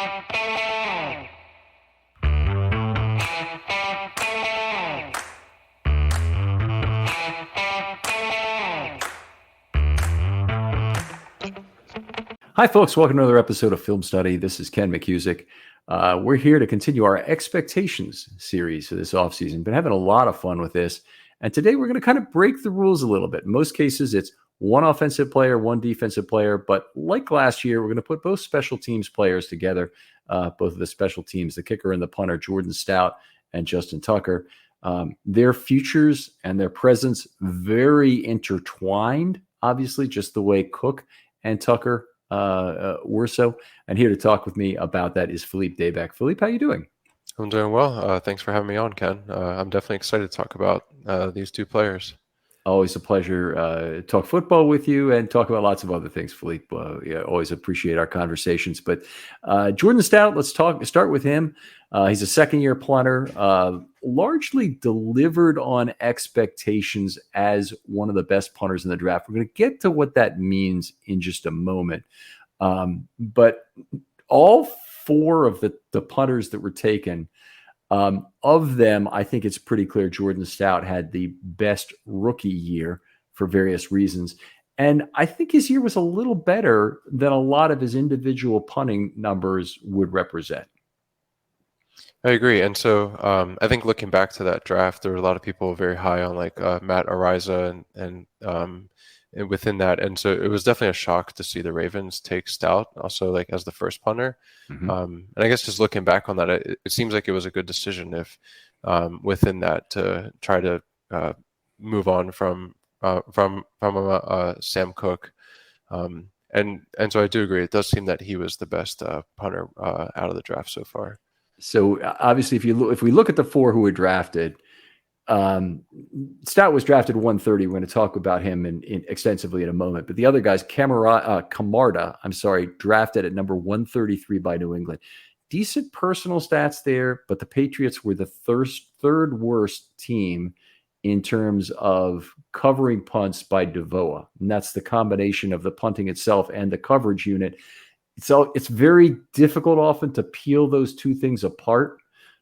Hi, folks. Welcome to another episode of Film Study. This is Ken McCusick. We're here to continue our expectations series for this offseason. Been having a lot of fun with this. And today we're going to kind of break the rules a little bit. In most cases, it's one offensive player, one defensive player. But like last year, we're going to put both special teams players together, both of the special teams, the kicker and the punter, Jordan Stout and Justin Tucker. Their futures and their presence very intertwined, obviously, just the way Cook and Tucker were so. And here to talk with me about that is Philippe Daybeck. Philippe, how you doing? I'm doing well. Thanks for having me on, Ken. I'm definitely excited to talk about these two players. Always a pleasure to talk football with you and talk about lots of other things, Philippe. Always appreciate our conversations. But Jordan Stout, let's start with him. He's a second-year punter, largely delivered on expectations as one of the best punters in the draft. We're going to get to what that means in just a moment. But all four of the punters that were taken, of them, I think it's pretty clear Jordan Stout had the best rookie year for various reasons. And I think his year was a little better than a lot of his individual punting numbers would represent. I agree. And so I think looking back to that draft, there were a lot of people very high on like Matt Araiza and within that. And so it was definitely a shock to see the Ravens take Stout also like as the first punter. Mm-hmm. And I guess just looking back on that, it seems like it was a good decision if within that to try to move on from Sam Cook. And so I do agree. It does seem that he was the best punter out of the draft so far. So obviously, if we look at the four who were drafted, Stout was drafted 130. We're going to talk about him extensively in a moment. But the other guys, Camarda, drafted at number 133 by New England. Decent personal stats there, but the Patriots were the third worst team in terms of covering punts by DVOA. And that's the combination of the punting itself and the coverage unit. So it's very difficult often to peel those two things apart.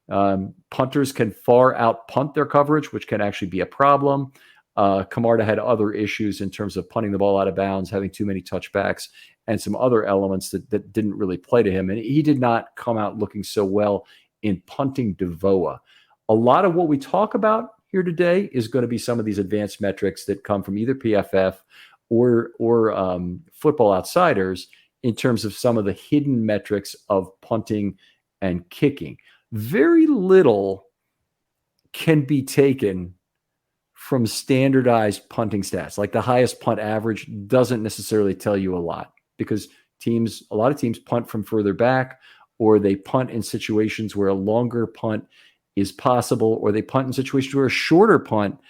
Punters can far out punt their coverage, which can actually be a problem. Camarda had other issues in terms of punting the ball out of bounds, having too many touchbacks, and some other elements that didn't really play to him. And he did not come out looking so well in punting DVOA. A lot of what we talk about here today is going to be some of these advanced metrics that come from either PFF or Football Outsiders in terms of some of the hidden metrics of punting and kicking. Very little can be taken from standardized punting stats. Like the highest punt average doesn't necessarily tell you a lot because a lot of teams punt from further back, or they punt in situations where a longer punt is possible, or they punt in situations where a shorter punt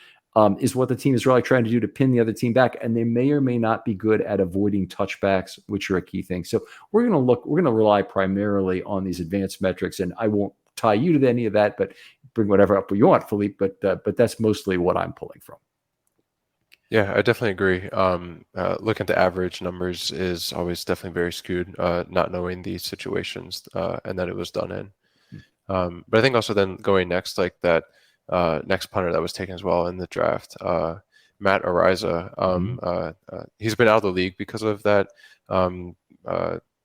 is what the team is really trying to do to pin the other team back. And they may or may not be good at avoiding touchbacks, which are a key thing. So we're going to rely primarily on these advanced metrics, and I won't tie you to any of that, but bring whatever up you want, Philippe. But that's mostly what I'm pulling from. Yeah, I definitely agree. Looking at the average numbers is always definitely very skewed, not knowing the situations and that it was done in. But I think also then going next, like that next punter that was taken as well in the draft, Matt Araiza, he's been out of the league because of that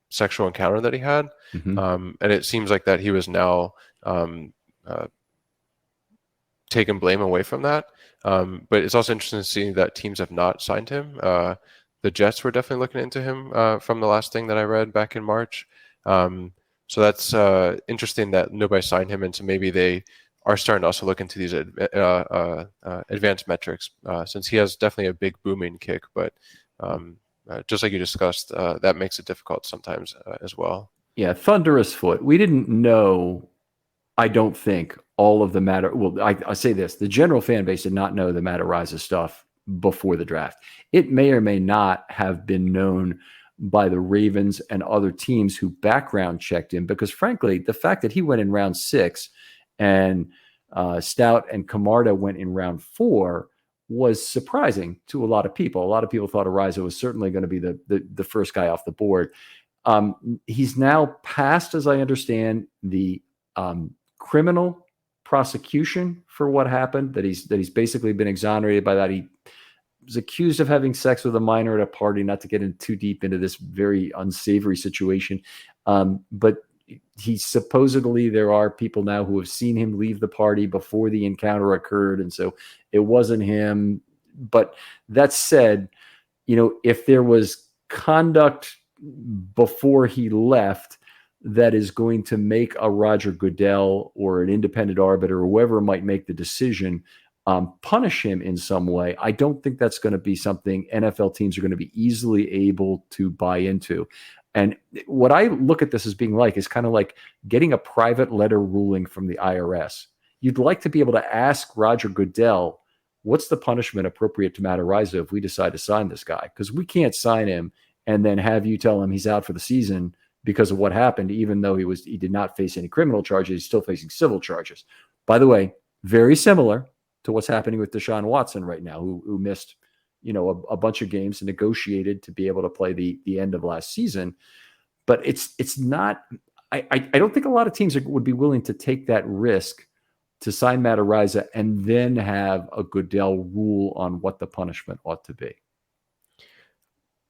sexual encounter that he had. And it seems like that he was now taking blame away from that. But it's also interesting to see that teams have not signed him. The Jets were definitely looking into him from the last thing that I read back in March. So that's interesting that nobody signed him, and so maybe they are starting to also look into these advanced metrics since he has definitely a big booming kick, but just like you discussed, that makes it difficult sometimes as well. Yeah, thunderous foot. We didn't know, I don't think, all of the matter. Well, I say this, the general fan base did not know the Matt Araiza stuff before the draft. It may or may not have been known by the Ravens and other teams who background checked him, because frankly, the fact that he went in round 6 and Stout and Camarda went in round 4 was surprising to a lot of people. A lot of people thought Araiza was certainly going to be the first guy off the board. He's now passed, as I understand, the criminal prosecution for what happened. That he's basically been exonerated by that. He was accused of having sex with a minor at a party. Not to get in too deep into this very unsavory situation, but he supposedly, there are people now who have seen him leave the party before the encounter occurred, and so it wasn't him. But that said, if there was conduct before he left that is going to make a Roger Goodell or an independent arbiter or whoever might make the decision punish him in some way, I don't think that's going to be something NFL teams are going to be easily able to buy into. And what I look at this as being like is kind of like getting a private letter ruling from the IRS. You'd like to be able to ask Roger Goodell, what's the punishment appropriate to Matt Araiza if we decide to sign this guy? Because we can't sign him and then have you tell him he's out for the season because of what happened, even though he did not face any criminal charges. He's still facing civil charges. By the way, very similar to what's happening with Deshaun Watson right now, who missed a bunch of games and negotiated to be able to play the end of last season. But it's not, I don't think a lot of teams would be willing to take that risk to sign Matt Araiza and then have a Goodell rule on what the punishment ought to be.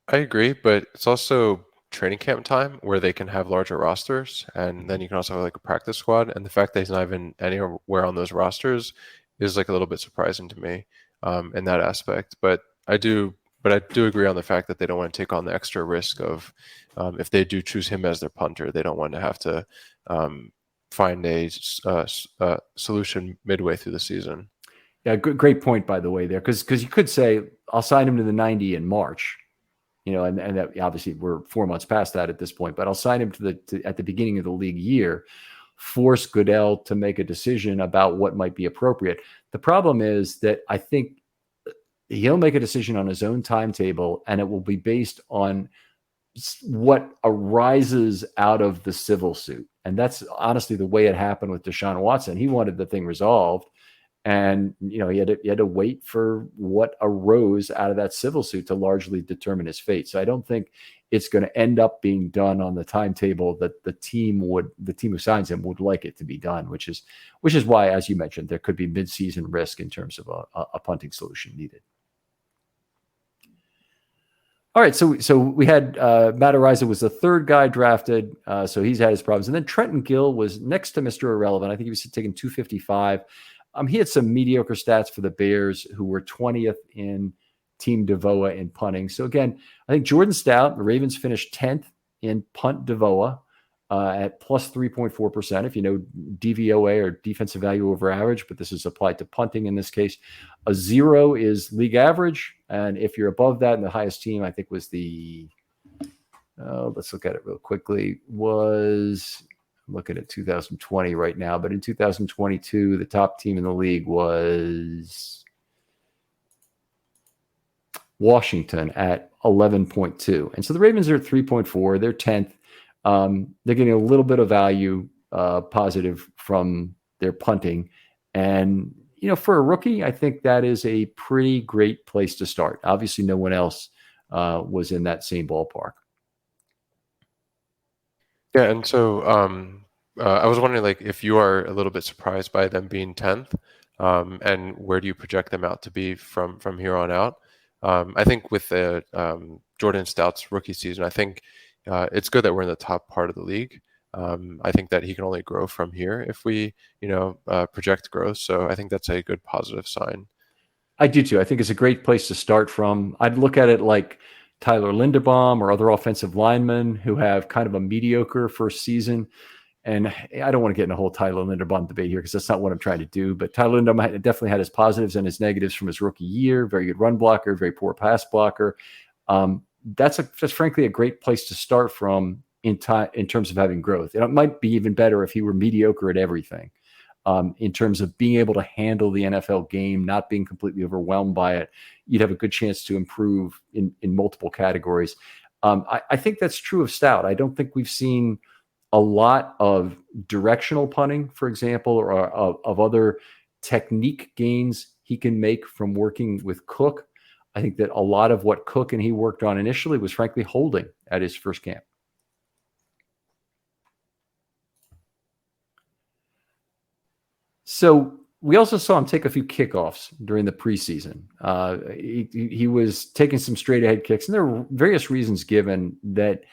I agree, but it's also training camp time where they can have larger rosters, and then you can also have like a practice squad. And the fact that he's not even anywhere on those rosters is like a little bit surprising to me in that aspect. But I do agree on the fact that they don't want to take on the extra risk of if they do choose him as their punter, they don't want to have to find a solution midway through the season. Yeah, great point, by the way, there, because you could say, I'll sign him to the 90 in March, and that obviously we're 4 months past that at this point, but I'll sign him at the beginning of the league year, force Goodell to make a decision about what might be appropriate. The problem is that I think he'll make a decision on his own timetable, and it will be based on what arises out of the civil suit. And that's honestly the way it happened with Deshaun Watson. He wanted the thing resolved, and he had to wait for what arose out of that civil suit to largely determine his fate. So I don't think it's going to end up being done on the timetable that the team who signs him would like it to be done, which is why, as you mentioned, there could be midseason risk in terms of a punting solution needed. All right, so we had Matt Araiza was the third guy drafted, so he's had his problems. And then Trenton Gill was next to Mr. Irrelevant. I think he was taking 255. He had some mediocre stats for the Bears, who were 20th in Team DVOA in punting. So again, I think Jordan Stout, the Ravens finished 10th in punt DVOA at plus 3.4%. If you know DVOA, or defensive value over average, but this is applied to punting in this case. A 0 is league average. And if you're above that, and the highest team, I think, was let's look at it real quickly, I'm looking at 2020 right now, but in 2022, the top team in the league was Washington at 11.2. And so the Ravens are at 3.4. They're 10th. They're getting a little bit of value positive from their punting. And, for a rookie, I think that is a pretty great place to start. Obviously, no one else was in that same ballpark. Yeah, and so I was wondering, like, if you are a little bit surprised by them being 10th, and where do you project them out to be from here on out? I think with the Jordan Stout's rookie season, I think it's good that we're in the top part of the league. I think that he can only grow from here if we, project growth. So I think that's a good positive sign. I do too. I think it's a great place to start from. I'd look at it like Tyler Linderbaum or other offensive linemen who have kind of a mediocre first season. And I don't want to get in a whole Tyler Linderbaum debate here because that's not what I'm trying to do. But Tyler Linderbaum definitely had his positives and his negatives from his rookie year. Very good run blocker, very poor pass blocker. That's frankly a great place to start from in terms of having growth. And it might be even better if he were mediocre at everything. In terms of being able to handle the NFL game, not being completely overwhelmed by it, you'd have a good chance to improve in multiple categories. I think that's true of Stout. I don't think we've seen a lot of directional punting, for example, or of other technique gains he can make from working with Cook. I think that a lot of what Cook and he worked on initially was frankly holding at his first camp. So we also saw him take a few kickoffs during the preseason. He was taking some straight ahead kicks, and there were various reasons given that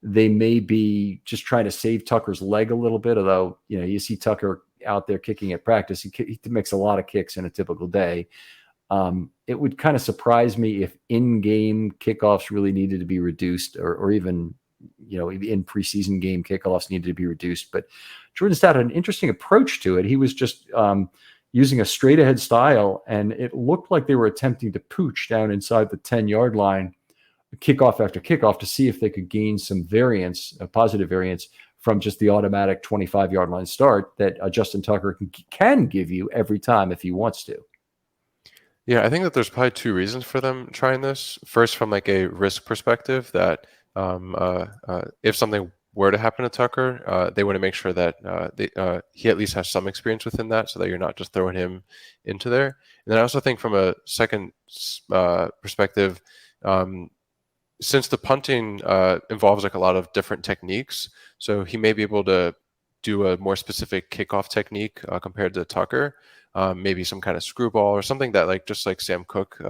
they may be just trying to save Tucker's leg a little bit. Although, you see Tucker out there kicking at practice, he makes a lot of kicks in a typical day. It would kind of surprise me if in-game kickoffs really needed to be reduced, or even in preseason game kickoffs needed to be reduced. But Jordan Stout had an interesting approach to it. He was just using a straight ahead style, and it looked like they were attempting to pooch down inside the 10-yard line, kickoff after kickoff, to see if they could gain some variance, a positive variance, from just the automatic 25-yard line start that Justin Tucker can give you every time if he wants to. Yeah, I think that there's probably two reasons for them trying this. First, from like a risk perspective, that if something were to happen to Tucker, they want to make sure that he at least has some experience within that, so that you're not just throwing him into there. And then I also think from a second perspective, since the punting involves like a lot of different techniques, so he may be able to do a more specific kickoff technique compared to Tucker. Maybe some kind of screwball or something that just like Sam Cook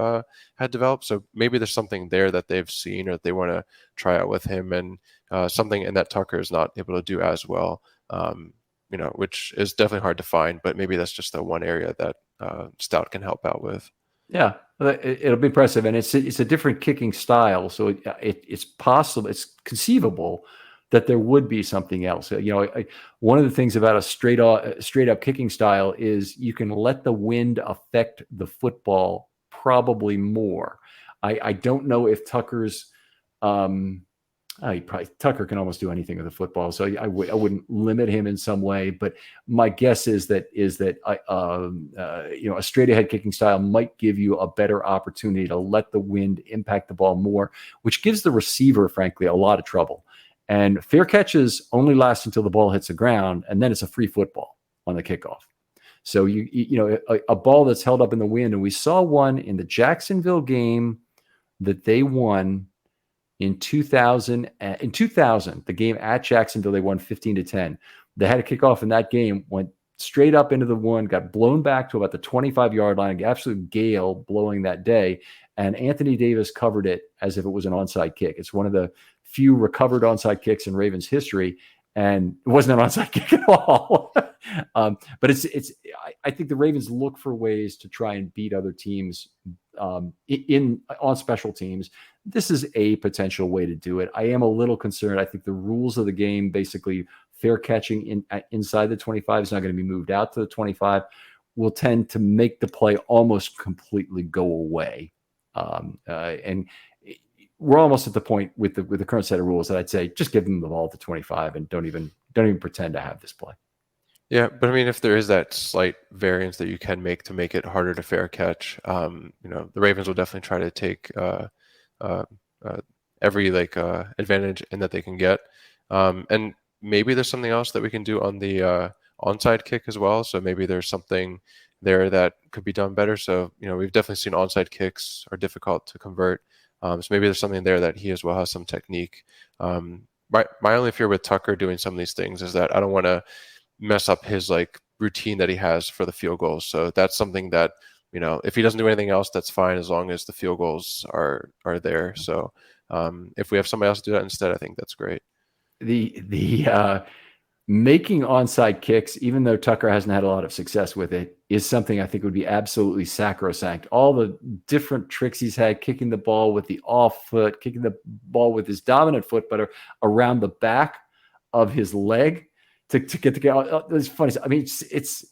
had developed. So maybe there's something there that they've seen or that they want to try out with him, and something in that Tucker is not able to do as well, which is definitely hard to find, but maybe that's just the one area that Stout can help out with. Yeah, it'll be impressive, and it's a different kicking style, so it's possible, it's conceivable that there would be something else. One of the things about a straight up kicking style is you can let the wind affect the football probably more. I don't know if Tucker's Tucker can almost do anything with a football, so I wouldn't limit him in some way. But my guess is that a straight ahead kicking style might give you a better opportunity to let the wind impact the ball more, which gives the receiver, frankly, a lot of trouble. And fair catches only last until the ball hits the ground, and then it's a free football on the kickoff. So a ball that's held up in the wind, and we saw one in the Jacksonville game that they won in 2000. In 2000, the game at Jacksonville, they won 15-10. They had a kickoff in that game, went straight up into the one, got blown back to about the 25-yard line, absolute gale blowing that day, and Anthony Davis covered it as if it was an onside kick. It's one of the few recovered onside kicks in Ravens history, and it wasn't an onside kick at all. But I think the Ravens look for ways to try and beat other teams on special teams. This is a potential way to do it. I am a little concerned. I think the rules of the game, basically fair catching inside the 25 is not going to be moved out to the 25, will tend to make the play almost completely go away. And we're almost at the point with the current set of rules that I'd say just give them the ball at the 25 and don't even pretend to have this play. Yeah, but I mean, if there is that slight variance that you can make to make it harder to fair catch, the Ravens will definitely try to take every advantage in that they can get. And maybe there's something else that we can do on the onside kick as well. So maybe there's something there that could be done better. So, we've definitely seen onside kicks are difficult to convert. So maybe there's something there that he as well has some technique. My only fear with Tucker doing some of these things is that I don't want to mess up his routine that he has for the field goals. So that's something that, if he doesn't do anything else, that's fine as long as the field goals are there. So if we have somebody else do that instead, I think that's great. The making onside kicks, even though Tucker hasn't had a lot of success with it, is something I think would be absolutely sacrosanct. All the different tricks he's had, kicking the ball with the off foot, kicking the ball with his dominant foot, but around the back of his leg to get the guy. It's funny. I mean, it's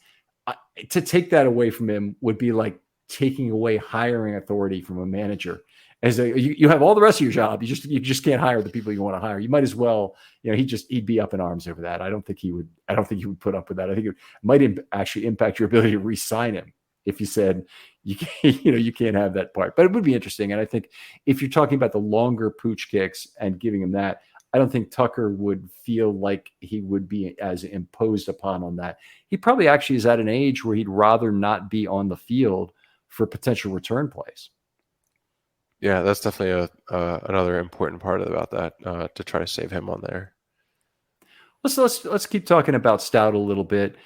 to take that away from him would be like taking away hiring authority from a manager. As you have all the rest of your job, you just can't hire the people you want to hire. You might as well, he'd be up in arms over that. I don't think he would put up with that. I think it might actually impact your ability to re-sign him if you said you can't have that part. But it would be interesting. And I think if you're talking about the longer pooch kicks and giving him that, I don't think Tucker would feel like he would be as imposed upon on that. He probably actually is at an age where he'd rather not be on the field for potential return plays. Yeah, that's definitely another important part about that, to try to save him on there. Let's keep talking about Stout a little bit.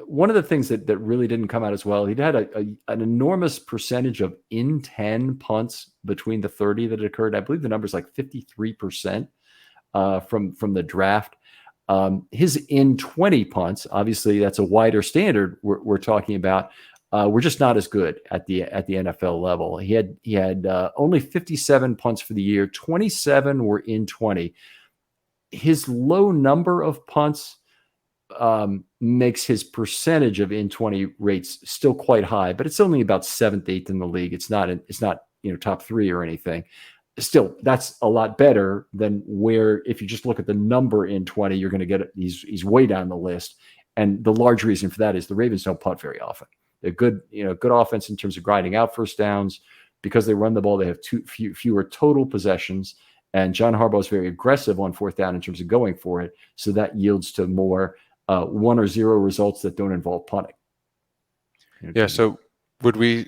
one of the things that really didn't come out as well, he'd had an enormous percentage of in 10 punts between the 30 that occurred. I believe the number's like 53% from the draft. His in 20 punts, obviously that's a wider standard we're talking about. We're just not as good at the NFL level. He had only 57 punts for the year. 27 were in 20. His low number of punts makes his percentage of in 20 rates still quite high, but it's only about 7th, 8th in the league. It's not top 3 or anything. Still, that's a lot better than where if you just look at the number in 20, you're going to get he's way down the list. And the large reason for that is the Ravens don't punt very often. They're good offense in terms of grinding out first downs. Because they run the ball, they have fewer total possessions. And John Harbaugh is very aggressive on 4th down in terms of going for it. So that yields to more 1 or 0 results that don't involve punting. Yeah. So would we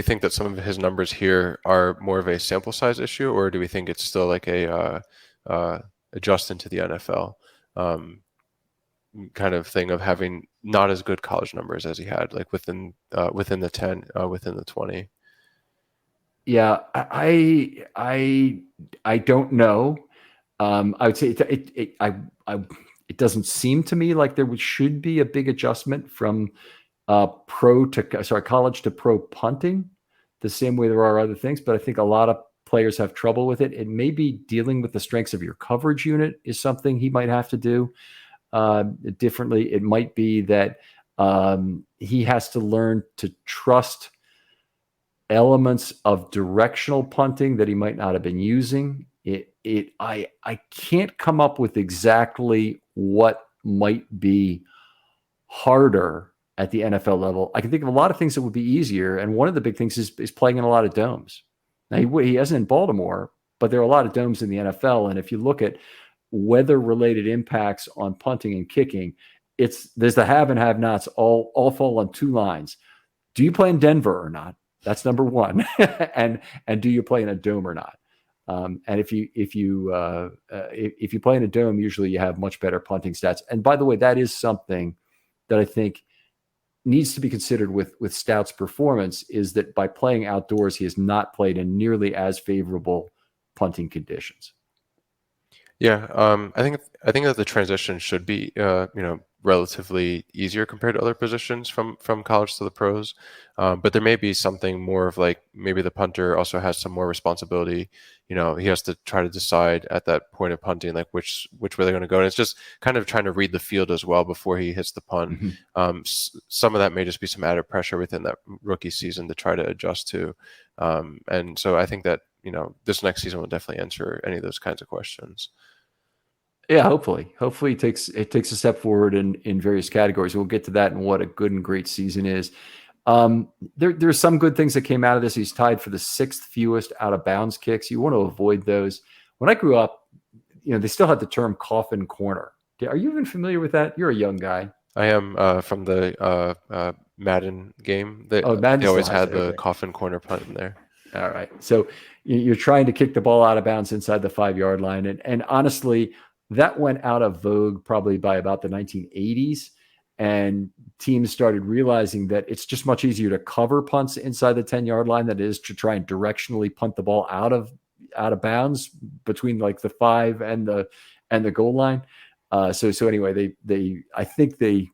think that some of his numbers here are more of a sample size issue, or do we think it's still like a adjust into the NFL kind of thing of having not as good college numbers as he had, like within the 10, within the 20? Yeah, I don't know. I would say it doesn't seem to me like there should be a big adjustment from college to pro punting, the same way there are other things. But I think a lot of players have trouble with it. It may be dealing with the strengths of your coverage unit is something he might have to do differently. It might be that he has to learn to trust elements of directional punting that he might not have been using. I can't come up with exactly what might be harder at the NFL level. I can think of a lot of things that would be easier, and one of the big things is playing in a lot of domes. Now he hasn't in Baltimore, but there are a lot of domes in the NFL, and if you look at weather-related impacts on punting and kicking, there's the have and have-nots all fall on 2 lines. Do you play in Denver or not? That's number one. and do you play in a dome or not? And if you play in a dome, usually you have much better punting stats. And by the way, that is something that I think needs to be considered with Stout's performance, is that by playing outdoors, he has not played in nearly as favorable punting conditions. Yeah, I think that the transition should be relatively easier compared to other positions from college to the pros. But there may be something more of like maybe the punter also has some more responsibility. He has to try to decide at that point of punting like which way they're going to go. And it's just kind of trying to read the field as well before he hits the punt. Mm-hmm. Some of that may just be some added pressure within that rookie season to try to adjust to. And so I think that this next season will definitely answer any of those kinds of questions. Yeah, hopefully it takes a step forward in various categories. We'll get to that and what a good and great season is. There's some good things that came out of this. He's tied for the 6th fewest out of bounds kicks. You want to avoid those. When I grew up, they still had the term coffin corner. Are you even familiar with that? You're a young guy. I am from the Madden game. They Madden always had the coffin corner punt in there. All right. So you're trying to kick the ball out of bounds inside the 5-yard line. And honestly, that went out of vogue probably by about the 1980s. And teams started realizing that it's just much easier to cover punts inside the 10-yard line than it is to try and directionally punt the ball out of bounds between like the 5 and the goal line. So anyway, I think it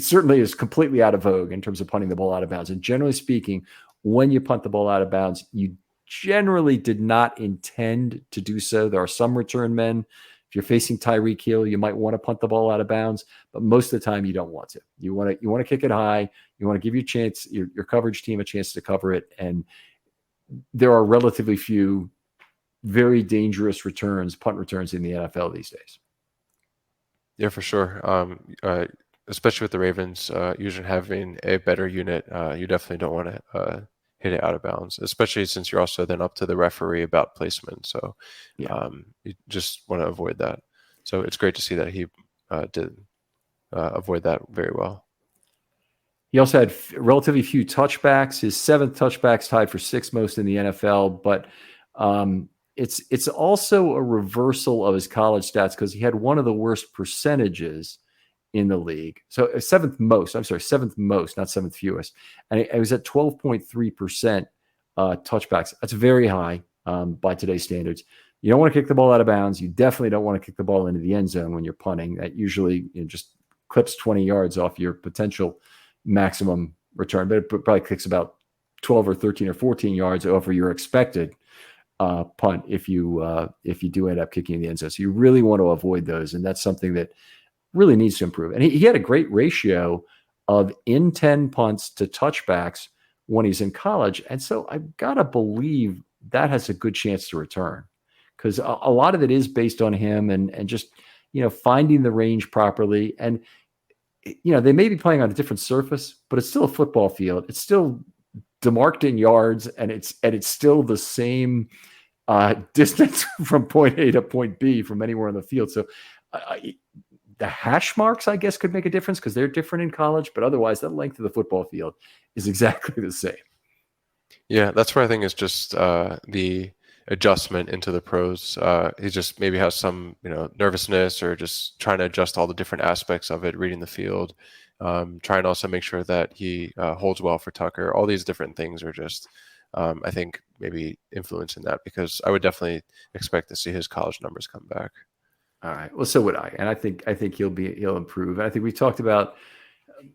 certainly is completely out of vogue in terms of punting the ball out of bounds. And generally speaking, when you punt the ball out of bounds, you generally did not intend to do so. There are some return men. If you're facing Tyreek Hill, you might want to punt the ball out of bounds, but most of the time you don't want to. You want to kick it high. You want to give your coverage team a chance to cover it. And there are relatively few very dangerous punt returns in the NFL these days. Yeah, for sure. Especially with the Ravens, usually having a better unit, you definitely don't want to hit it out of bounds, especially since you're also then up to the referee about placement. So you just want to avoid that. So it's great to see that he did avoid that very well. He also had relatively few touchbacks. His 7th touchbacks tied for 6th most in the NFL, but it's also a reversal of his college stats because he had one of the worst percentages in the league. So seventh most, not seventh fewest. And it was at 12.3% touchbacks. That's very high by today's standards. You don't want to kick the ball out of bounds. You definitely don't want to kick the ball into the end zone when you're punting. That usually just clips 20 yards off your potential maximum return, but it probably kicks about 12 or 13 or 14 yards over your expected punt if you do end up kicking in the end zone. So you really want to avoid those, and that's something that really needs to improve. And he had a great ratio of in 10 punts to touchbacks when he's in college, and so I've got to believe that has a good chance to return, because a lot of it is based on him and just finding the range properly. And they may be playing on a different surface, but it's still a football field. It's still demarked in yards, and it's still the same distance from point A to point B from anywhere on the field. So the hash marks, I guess, could make a difference because they're different in college, but otherwise the length of the football field is exactly the same. Yeah, that's where I think it's just the adjustment into the pros. He just maybe has some, nervousness, or just trying to adjust all the different aspects of it, reading the field, trying to also make sure that he holds well for Tucker. All these different things are just, I think, maybe influencing that, because I would definitely expect to see his college numbers come back. All right. Well, so would I, and I think he'll improve. And I think we talked about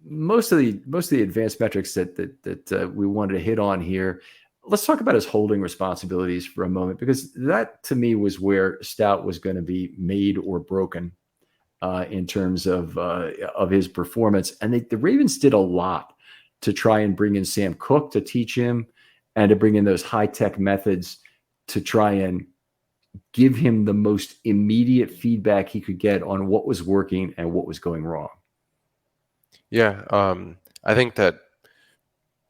most of the advanced metrics that we wanted to hit on here. Let's talk about his holding responsibilities for a moment, because that to me was where Stout was going to be made or broken in terms of his performance. And the Ravens did a lot to try and bring in Sam Cook to teach him, and to bring in those high-tech methods to try and give him the most immediate feedback he could get on what was working and what was going wrong. Yeah, I think that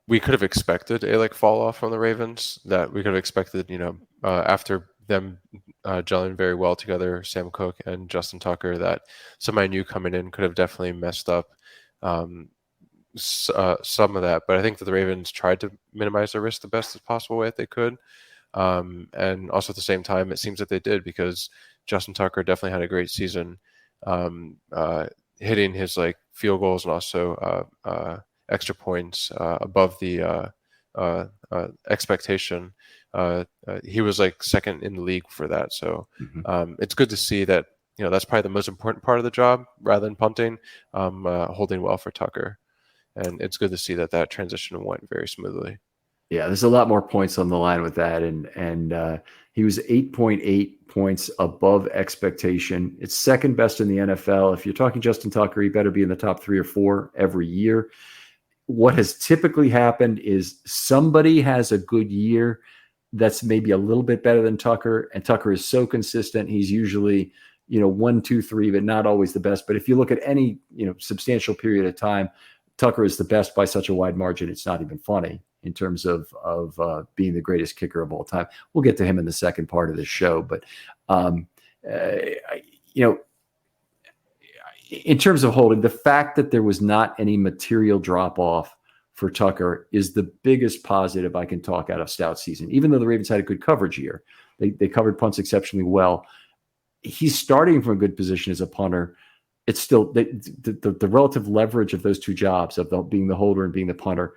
we could have expected a fall off from the Ravens. That we could have expected, after them gelling very well together, Sam Cook and Justin Tucker, that somebody new coming in could have definitely messed up some of that. But I think that the Ravens tried to minimize their risk the best as possible way that they could. And also at the same time, it seems that they did, because Justin Tucker definitely had a great season, hitting his field goals and also extra points above the expectation. He was second in the league for that. So it's good to see that, that's probably the most important part of the job, rather than punting, holding well for Tucker. And it's good to see that transition went very smoothly. Yeah, there's a lot more points on the line with that, and he was 8.8 points above expectation. It's second best in the NFL. If you're talking Justin Tucker, he better be in the top 3 or 4 every year. What has typically happened is somebody has a good year that's maybe a little bit better than Tucker, and Tucker is so consistent. He's usually 1, 2, 3, but not always the best. But if you look at any substantial period of time, Tucker is the best by such a wide margin, it's not even funny in terms of being the greatest kicker of all time. We'll get to him in the second part of this show. But, in terms of holding, the fact that there was not any material drop-off for Tucker is the biggest positive I can talk out of Stout's season. Even though the Ravens had a good coverage year, they covered punts exceptionally well. He's starting from a good position as a punter. It's still the relative leverage of those two jobs, of being the holder and being the punter,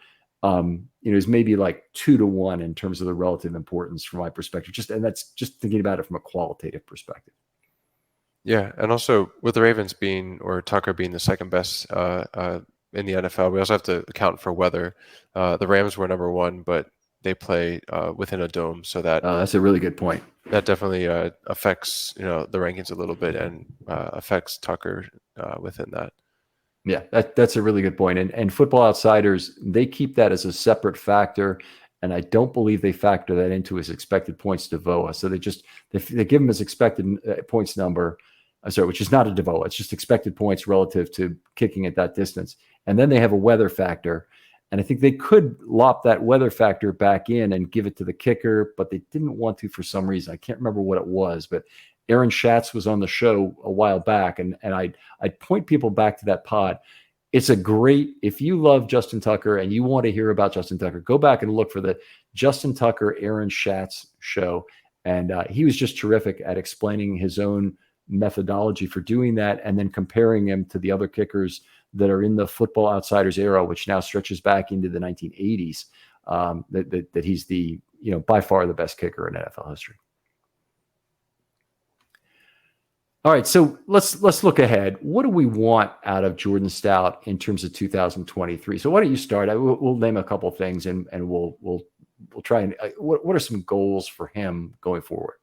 is maybe 2 to 1 in terms of the relative importance from my perspective. And that's just thinking about it from a qualitative perspective. Yeah, and also with the Ravens or Tucker being the second best in the NFL, we also have to account for weather. The Rams were number 1, but they play within a dome, so that's a really good point. That definitely affects the rankings a little bit, and affects Tucker within that. Yeah, that's a really good point. And Football Outsiders, they keep that as a separate factor, and I don't believe they factor that into his expected points to VOA. So they give him his expected points number, which is not a DVOA. It's just expected points relative to kicking at that distance, and then they have a weather factor. And I think they could lop that weather factor back in and give it to the kicker, but they didn't want to for some reason. I can't remember what it was, but Aaron Schatz was on the show a while back, and I'd point people back to that pod. It's if you love Justin Tucker and you want to hear about Justin Tucker, go back and look for the Justin Tucker, Aaron Schatz show. And he was just terrific at explaining his own methodology for doing that, and then comparing him to the other kickers that are in the Football Outsiders era, which now stretches back into the 1980s, that he's the, by far the best kicker in NFL history. All right, so let's look ahead. What do we want out of Jordan Stout in terms of 2023? So why don't you start? We'll name a couple of things, and we'll try and what are some goals for him going forward?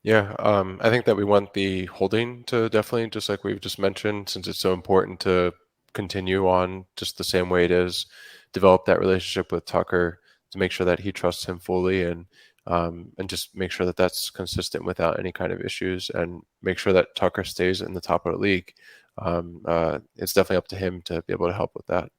Yeah, I think that we want the holding to definitely, just like we've just mentioned, since it's so important to continue on just the same way it is, develop that relationship with Tucker to make sure that he trusts him fully, and just make sure that that's consistent without any kind of issues, and make sure that Tucker stays in the top of the league. It's definitely up to him to be able to help with that.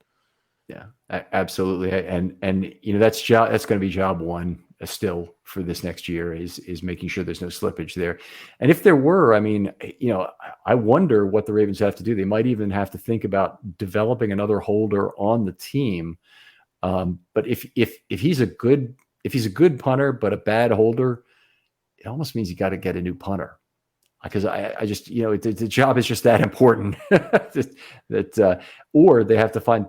Yeah, absolutely. And that's going to be job one still for this next year is making sure there's no slippage there. And if there were, I mean, I wonder what the Ravens have to do. They might even have to think about developing another holder on the team. But if he's a good punter but a bad holder, it almost means you got to get a new punter, because I just, the job is just that important that or they have to find,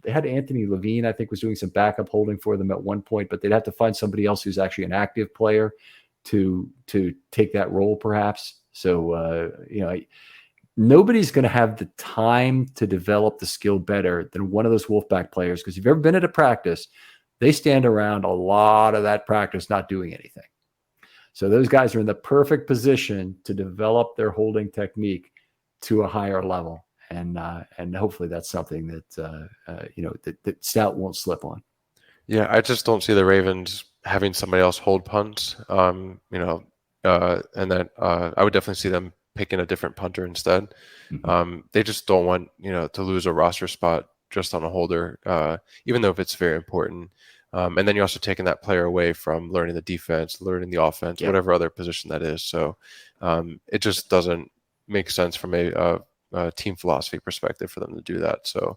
they had Anthony Levine, I think, was doing some backup holding for them at one point, but they'd have to find somebody else who's actually an active player to take that role, perhaps. So, nobody's going to have the time to develop the skill better than one of those Wolfpack players, because if you've ever been at a practice, they stand around a lot of that practice not doing anything. So those guys are in the perfect position to develop their holding technique to a higher level. And hopefully that's something that that Stout won't slip on. Yeah, I just don't see the Ravens having somebody else hold punts. And then I would definitely see them picking a different punter instead. Mm-hmm. They just don't want to lose a roster spot just on a holder, even though if it's very important. And then you're also taking that player away from learning the defense, learning the offense, yep, whatever other position that is. So it just doesn't make sense from a team philosophy perspective for them to do that. So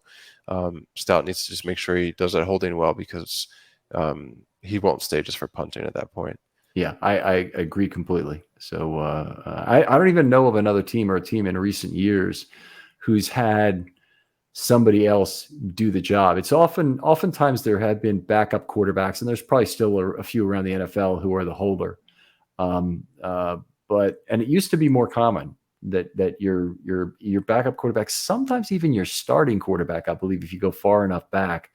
Stout needs to just make sure he does that holding well, because he won't stay just for punting at that point. Yeah, I agree completely. So I don't even know of another team or a team in recent years who's had somebody else do the job. It's oftentimes there have been backup quarterbacks, and there's probably still a few around the NFL who are the holder. But it used to be more common that your backup quarterback, sometimes even your starting quarterback, I believe, if you go far enough back,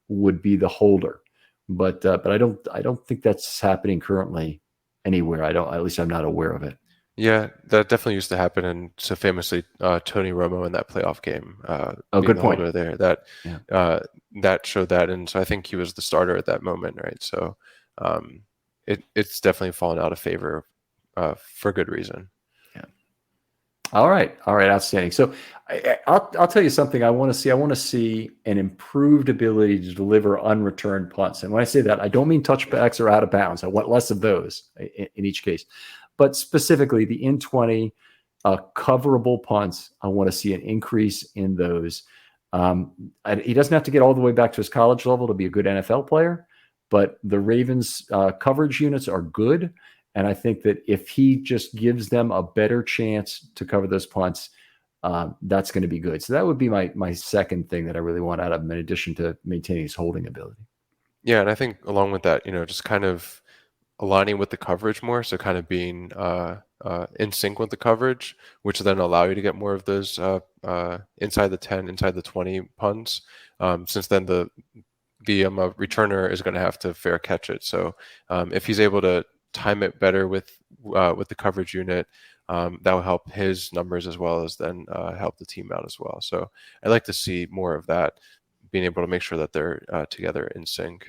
would be the holder. But I don't think that's happening currently anywhere. At least I'm not aware of it. Yeah, that definitely used to happen, and so famously, Tony Romo in that playoff game. Good point. There, that showed that, and so I think he was the starter at that moment, right? So, it's definitely fallen out of favor, for good reason. Yeah. All right, outstanding. So, I'll tell you something. I want to see an improved ability to deliver unreturned punts, and when I say that, I don't mean touchbacks or out of bounds. I want less of those in each case. But specifically, the in-20 coverable punts, I want to see an increase in those. He doesn't have to get all the way back to his college level to be a good NFL player, but the Ravens' coverage units are good. And I think that if he just gives them a better chance to cover those punts, that's going to be good. So that would be my second thing that I really want out of him, in addition to maintaining his holding ability. Yeah, and I think along with that, just kind of aligning with the coverage more, so kind of being in sync with the coverage, which then allow you to get more of those inside the 10, inside the 20 punts, since then the returner is going to have to fair catch it. So if he's able to time it better with the coverage unit, that will help his numbers as well as then help the team out as well. So I'd like to see more of that, being able to make sure that they're together in sync.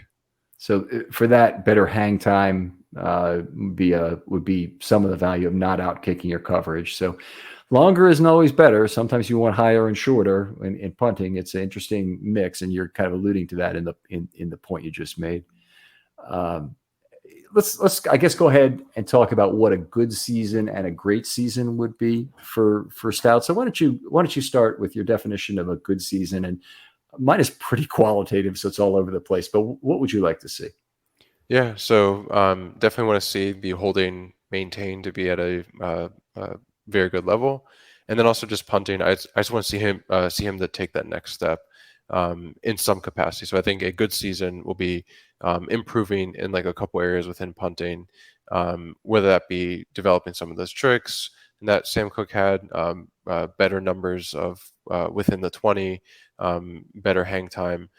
So for that, better hang time would be some of the value of not out kicking your coverage. So longer isn't always better. Sometimes you want higher and shorter. In punting, it's an interesting mix, and you're kind of alluding to that in the point you just made. Let's I guess go ahead and talk about what a good season and a great season would be for Stout. So why don't you start with your definition of a good season? And mine is pretty qualitative, so it's all over the place. But what would you like to see? Yeah, so definitely want to see the holding maintained to be at a very good level. And then also just punting, I just want to see him to take that next step in some capacity. So I think a good season will be improving in like a couple areas within punting, whether that be developing some of those tricks that Sam Cook had, better numbers of within the 20, better hang time.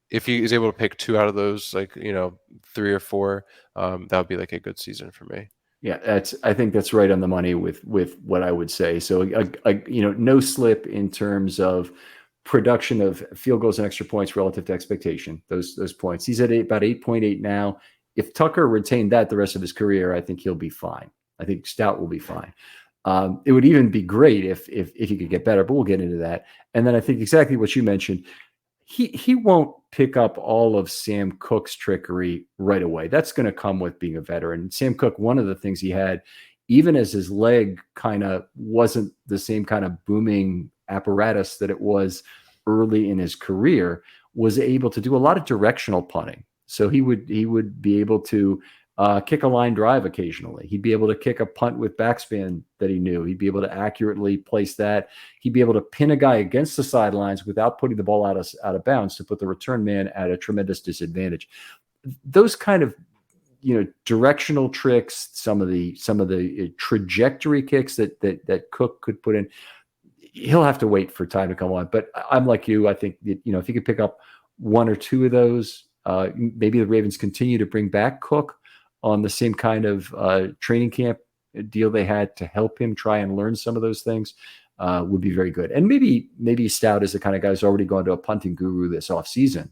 If he is able to pick 2 out of those, like 3 or 4, that would be like a good season for me. Yeah, I think that's right on the money with what I would say. So, no slip in terms of production of field goals and extra points relative to expectation. Those points. He's at about 8.8 now. If Tucker retained that the rest of his career, I think he'll be fine. I think Stout will be fine. It would even be great if he could get better, but we'll get into that. And then I think exactly what you mentioned. He won't pick up all of Sam Cook's trickery right away. That's going to come with being a veteran. Sam Cook, one of the things he had, even as his leg kind of wasn't the same kind of booming apparatus that it was early in his career, was able to do a lot of directional punting. So he would be able to kick a line drive occasionally. He'd be able to kick a punt with backspin that he knew. He'd be able to accurately place that. He'd be able to pin a guy against the sidelines without putting the ball out of bounds to put the return man at a tremendous disadvantage. Those kind of directional tricks, some of the trajectory kicks that Cook could put in, he'll have to wait for time to come on. But I'm like you. I think that, if he could pick up 1 or 2 of those, maybe the Ravens continue to bring back Cook on the same kind of training camp deal they had to help him try and learn some of those things, would be very good. And maybe Stout is the kind of guy who's already gone to a punting guru this offseason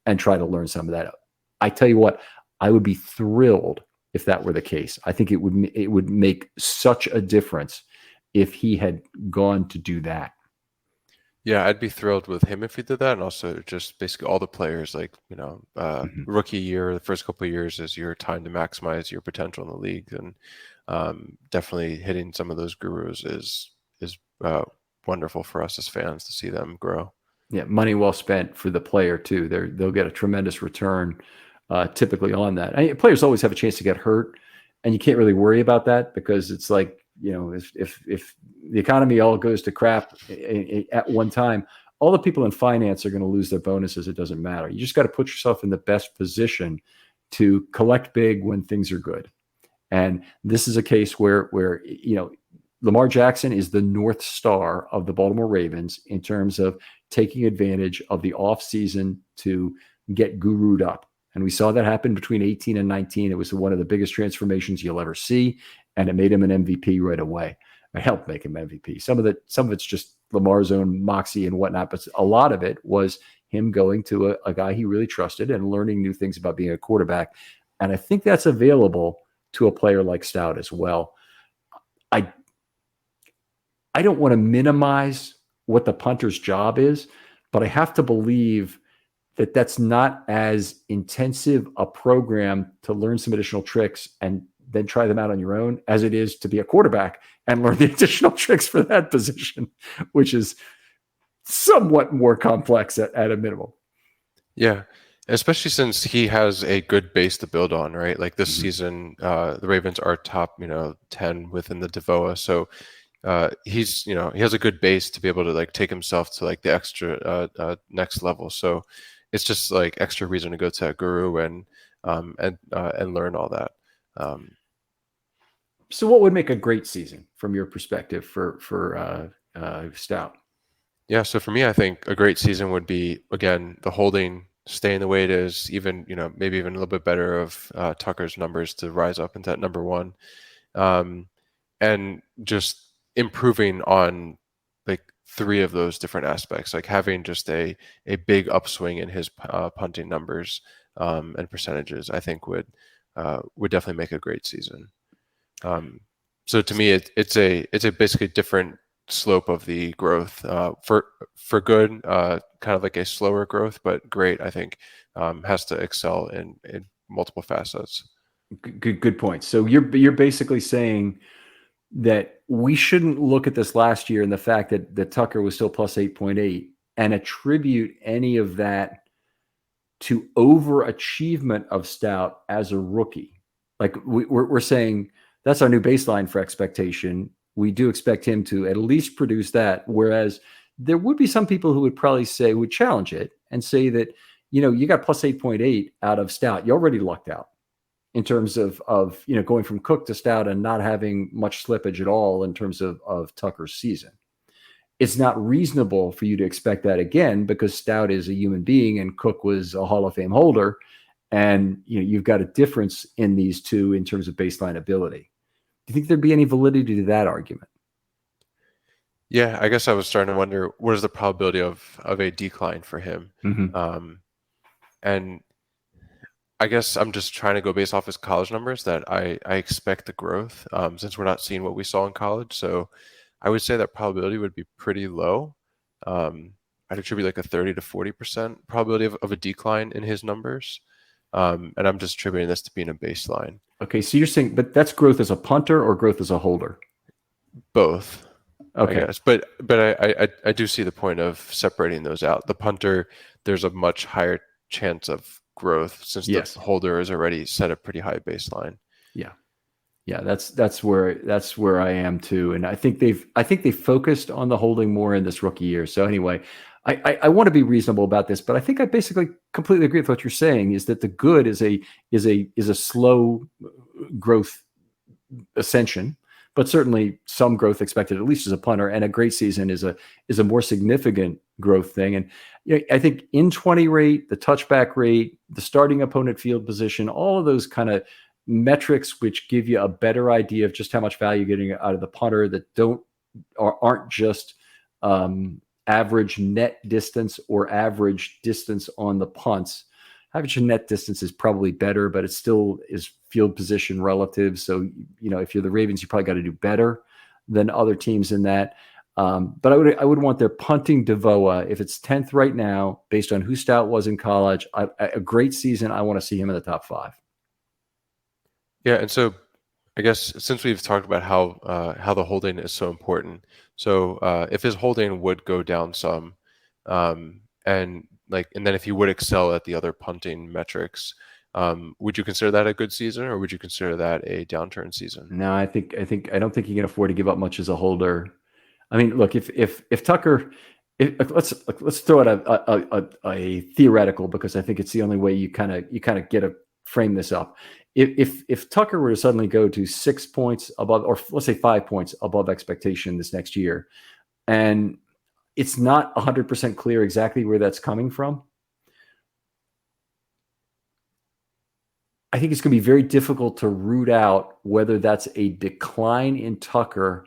and try to learn some of that. I tell you what, I would be thrilled if that were the case. I think it would make such a difference if he had gone to do that. Yeah, I'd be thrilled with him if he did that, and also just basically all the players, like rookie year, the first couple of years is your time to maximize your potential in the league, and definitely hitting some of those gurus is wonderful for us as fans to see them grow. Yeah, money well spent for the player too. They'll get a tremendous return typically on that. Players always have a chance to get hurt, and you can't really worry about that because it's like, if the economy all goes to crap at one time, all the people in finance are going to lose their bonuses. It doesn't matter. You just got to put yourself in the best position to collect big when things are good. And this is a case where Lamar Jackson is the North Star of the Baltimore Ravens in terms of taking advantage of the offseason to get guru'd up. And we saw that happen between 18 and 19. It was one of the biggest transformations you'll ever see. And it made him an MVP right away. It helped make him MVP. Some of it's just Lamar's own moxie and whatnot, but a lot of it was him going to a guy he really trusted and learning new things about being a quarterback. And I think that's available to a player like Stout as well. I don't want to minimize what the punter's job is, but I have to believe that that's not as intensive a program to learn some additional tricks and then try them out on your own as it is to be a quarterback and learn the additional tricks for that position, which is somewhat more complex at a minimum. Yeah, especially since he has a good base to build on, right? Like this season, the Ravens are top, 10 within the DVOA. So he has a good base to be able to like take himself to like the extra next level. So it's just like extra reason to go to a guru and learn all that. So what would make a great season from your perspective for Stout? Yeah, so for me, I think a great season would be, again, the holding, staying the way it is, even, maybe even a little bit better of Tucker's numbers to rise up into that number 1. And just improving on like 3 of those different aspects, like having just a big upswing in his punting numbers and percentages, I think would definitely make a great season. So to me, it's a basically different slope of the growth for good, kind of like a slower growth, but great. I think has to excel in multiple facets. Good point. So you're basically saying that we shouldn't look at this last year and the fact that Tucker was still plus 8.8 and attribute any of that to overachievement of Stout as a rookie. Like we're saying that's our new baseline for expectation. we do expect him to at least produce that. Whereas there would be some people who would probably say, would challenge it and say that, you got plus 8.8 out of Stout. You already lucked out in terms of going from Cook to Stout and not having much slippage at all in terms of Tucker's season. It's not reasonable for you to expect that again, because Stout is a human being and Cook was a Hall of Fame holder. And you've got a difference in these two in terms of baseline ability. Do you think there'd be any validity to that argument? Yeah, I guess I was starting to wonder, what is the probability of a decline for him? Mm-hmm. And I guess I'm just trying to go based off his college numbers that I expect the growth, since we're not seeing what we saw in college. So I would say that probability would be pretty low. I'd attribute like a 30 to 40% probability of a decline in his numbers. And I'm just attributing this to being a baseline. Okay, so you're saying, but that's growth as a punter or growth as a holder? Both, Okay. I guess. But I do see the point of separating those out. The punter, there's a much higher chance of growth since Yes. the holder has already set a pretty high baseline. Yeah, that's where I am too, and I think they focused on the holding more in this rookie year. So anyway, I want to be reasonable about this, but I think I basically completely agree with what you're saying. Is that the good is a slow growth ascension, but certainly some growth expected, at least as a punter, and a great season is a more significant growth thing. And I think in 20 rate, the touchback rate, the starting opponent field position, all of those kind of metrics which give you a better idea of just how much value you're getting out of the punter that aren't just average net distance or average distance on the punts. Average net distance is probably better, but it still is field position relative. So, if you're the Ravens, you probably got to do better than other teams in that. But I would want their punting DVOA, if it's 10th right now, based on who Stout was in college, a great season. I want to see him in the top 5. Yeah, and so I guess since we've talked about how the holding is so important, so if his holding would go down some, and then if he would excel at the other punting metrics, would you consider that a good season, or would you consider that a downturn season? No, I don't think he can afford to give up much as a holder. I mean, look, if Tucker, let's throw out a theoretical, because I think it's the only way you kind of get to frame this up. If Tucker were to suddenly go to 6 points above, or let's say 5 points above expectation this next year, and it's not 100% clear exactly where that's coming from, I think it's going to be very difficult to root out whether that's a decline in Tucker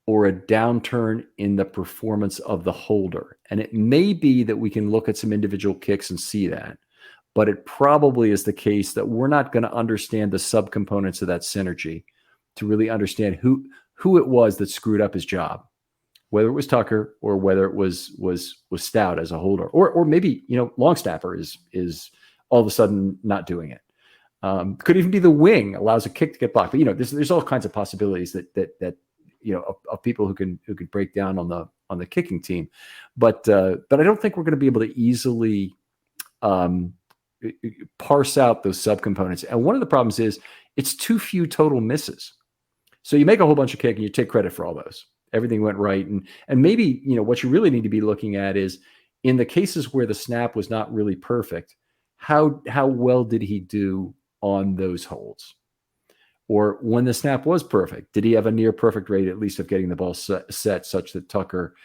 or a downturn in the performance of the holder. And it may be that we can look at some individual kicks and see that, but it probably is the case that we're not going to understand the subcomponents of that synergy to really understand who it was that screwed up his job, whether it was Tucker or whether it was Stout as a holder, or maybe Longstaffer is all of a sudden not doing it. Could even be the wing allows a kick to get blocked. But there's all kinds of possibilities that of people who can break down on the kicking team. But I don't think we're going to be able to easily parse out those subcomponents. And one of the problems is it's too few total misses. So you make a whole bunch of kick and you take credit for all those. Everything went right. And maybe, what you really need to be looking at is, in the cases where the snap was not really perfect, how well did he do on those holds? Or when the snap was perfect, did he have a near perfect rate, at least, of getting the ball set such that Tucker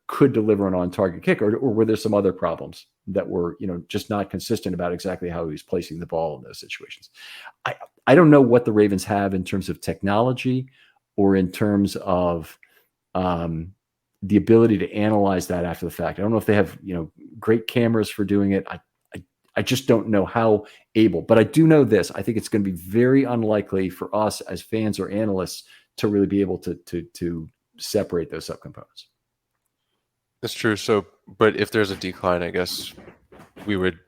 could deliver an on-target kick? Or were there some other problems that were, just not consistent about exactly how he was placing the ball in those situations? I don't know what the Ravens have in terms of technology or in terms of the ability to analyze that after the fact. I don't know if they have, great cameras for doing it. I just don't know how able, but I do know this. I think it's going to be very unlikely for us as fans or analysts to really be able to separate those subcomponents. That's true. So, but if there's a decline, I guess we would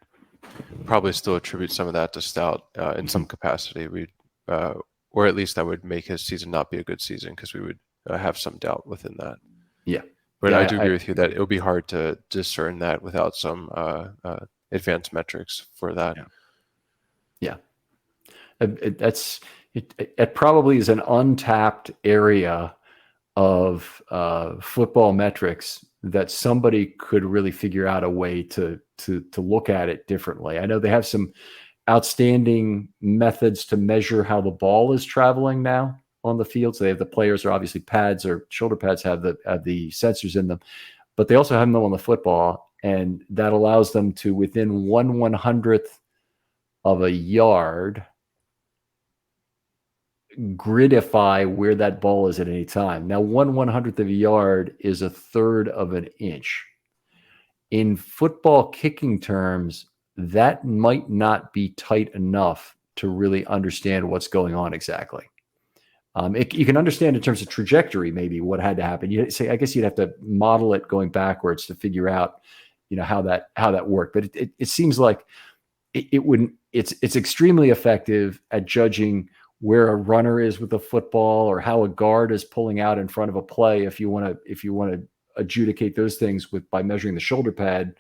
probably still attribute some of that to Stout in some capacity. Or at least that would make his season not be a good season, because we would have some doubt within that. Yeah. But yeah, I do agree with you that it would be hard to discern that without some advanced metrics for that. Yeah. It probably is an untapped area of football metrics that somebody could really figure out a way to look at it differently. I know they have some outstanding methods to measure how the ball is traveling now on the field. So they have the players are obviously pads or shoulder pads have the sensors in them, but they also have them on the football, and that allows them to within 1/100th of a yard gridify where that ball is at any time. Now, 1/100th of a yard is 1/3 of an inch. In football kicking terms, that might not be tight enough to really understand what's going on exactly. You can understand in terms of trajectory, maybe what had to happen. You say, I guess you'd have to model it going backwards to figure out, how that worked. But it seems like it wouldn't. It's extremely effective at judging where a runner is with the football or how a guard is pulling out in front of a play. If you want to adjudicate those things by measuring the shoulder pad